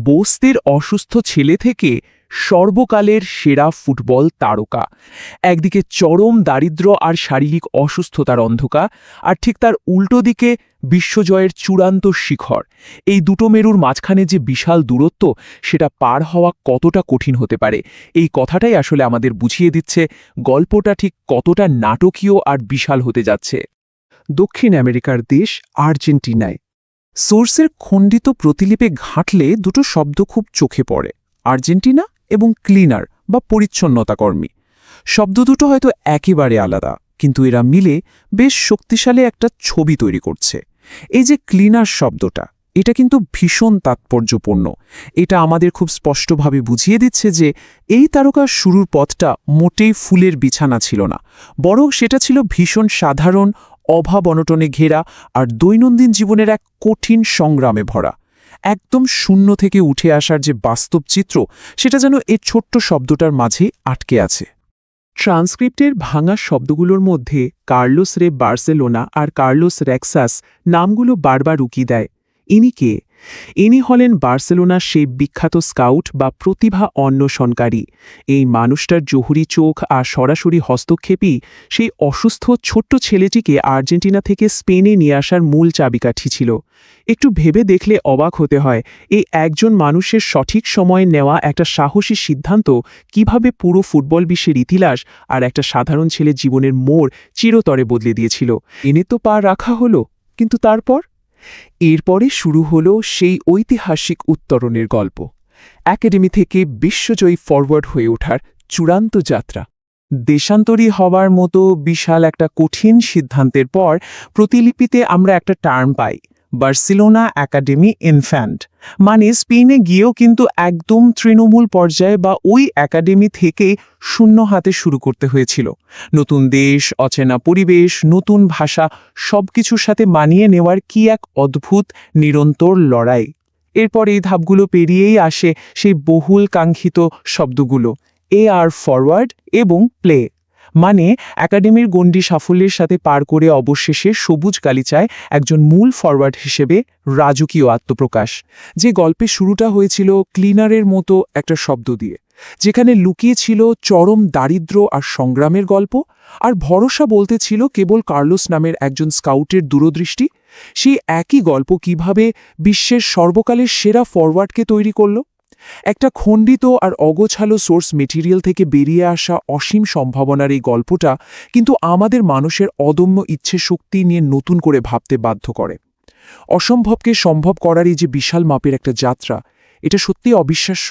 বস্তির অসুস্থ ছেলে থেকে সর্বকালের সেরা ফুটবল তারকা, একদিকে চরম দারিদ্র্য আর শারীরিক অসুস্থতার অন্ধকার, আর ঠিক তার উল্টো দিকে বিশ্বজয়ের চূড়ান্ত শিখর। এই দুটো মেরুর মাঝখানে যে বিশাল দূরত্ব, সেটা পার হওয়া কতটা কঠিন হতে পারে, এই কথাটাই আসলে আমাদের বুঝিয়ে দিচ্ছে গল্পটা ঠিক কতটা নাটকীয় আর বিশাল হতে যাচ্ছে। দক্ষিণ আমেরিকার দেশ আর্জেন্টিনায় সোর্সের খণ্ডিত প্রতিলিপে ঘাঁটলে দুটো শব্দ খুব চোখে পড়ে, আর্জেন্টিনা এবং ক্লিনার বা পরিচ্ছন্নতাকর্মী। শব্দ দুটো হয়তো একেবারে আলাদা, কিন্তু এরা মিলে বেশ শক্তিশালী একটা ছবি তৈরি করছে। এই যে ক্লিনার শব্দটা, এটা কিন্তু ভীষণ তাৎপর্যপূর্ণ। এটা আমাদের খুব স্পষ্টভাবে বুঝিয়ে দিচ্ছে যে এই তারকার শুরুর পথটা মোটেই ফুলের বিছানা ছিল না, বরং সেটা ছিল ভীষণ সাধারণ, অভাব অনটনে ঘেরা আর দৈনন্দিন জীবনের এক কঠিন সংগ্রামে ভরা। একদম শূন্য থেকে উঠে আসার যে বাস্তব চিত্র, সেটা যেন এই ছোট্ট শব্দটার মাঝেই আটকে আছে। ট্রান্সক্রিপ্টের ভাঙা শব্দগুলোর মধ্যে কার্লোস রে বার্সেলোনা আর কার্লোস রেক্সাস নামগুলো বারবার উকি দেয়। ইনি কে? ইনি হলেন বার্সেলোনার সেই বিখ্যাত স্কাউট বা প্রতিভা অন্বেষণকারী। এই মানুষটার জহুরি চোখ আর সরাসরি হস্তক্ষেপই সেই অসুস্থ ছোট্ট ছেলেটিকে আর্জেন্টিনা থেকে স্পেনে নিয়ে আসার মূল চাবিকাঠি ছিল। একটু ভেবে দেখলে অবাক হতে হয়, এই একজন মানুষের সঠিক সময়ে নেওয়া একটা সাহসী সিদ্ধান্ত কিভাবে পুরো ফুটবল বিশ্বের ইতিহাস আর একটা সাধারণ ছেলের জীবনের মোড় চিরতরে বদলে দিয়েছিল। এনে তো পা রাখা হলো, কিন্তু তারপর? এরপরে শুরু হলো সেই ঐতিহাসিক উত্তরণের গল্প, একাডেমি থেকে বিশ্বজয়ী ফরওয়ার্ড হয়ে ওঠার চূড়ান্ত যাত্রা। দেশান্তরী হওয়ার মতো বিশাল একটা কঠিন সিদ্ধান্তের পর প্রতিলিপিতে আমরা একটা টার্ম পাই, বার্সেলোনা একাডেমি ইনফ্যান্ট। মানে স্পেনে গিয়েও কিন্তু একদম তৃণমূল পর্যায়ে বা ওই একাডেমি থেকে শূন্য হাতে শুরু করতে হয়েছিল। নতুন দেশ, অচেনা পরিবেশ, নতুন ভাষা, সবকিছুর সাথে মানিয়ে নেওয়ার কি এক অদ্ভুত নিরন্তর লড়াই। এরপর এই ধাপগুলো পেরিয়েই আসে সেই বহুল কাঙ্ক্ষিত শব্দগুলো, আর ফরওয়ার্ড এবং প্লে। মানে একাডেমির গণ্ডি সাফল্যের সাথে পার করে অবশেষে সবুজ গালিচায় একজন মূল ফরওয়ার্ড হিসেবে রাজকীয় আত্মপ্রকাশ। যে গল্পের শুরুটা হয়েছিল ক্লিনারের মতো একটা শব্দ দিয়ে, যেখানে লুকিয়ে ছিল চরম দারিদ্র্য আর সংগ্রামের গল্প, আর ভরসা বলতে ছিল কেবল কার্লোস নামের একজন স্কাউটের দূরদৃষ্টি, সেই একই গল্প কিভাবে বিশ্বের সর্বকালের সেরা ফরওয়ার্ডকে তৈরি করল। একটা খণ্ডিত আর অগোছালো সোর্স মেটেরিয়াল থেকে বেরিয়ে আসা অসীম সম্ভাবনার এই গল্পটা কিন্তু আমাদের মানুষের অদম্য ইচ্ছে শক্তি নিয়ে নতুন করে ভাবতে বাধ্য করে। অসম্ভবকে সম্ভব করার এই যে বিশাল মাপের একটা যাত্রা, এটা সত্যিই অবিশ্বাস্য।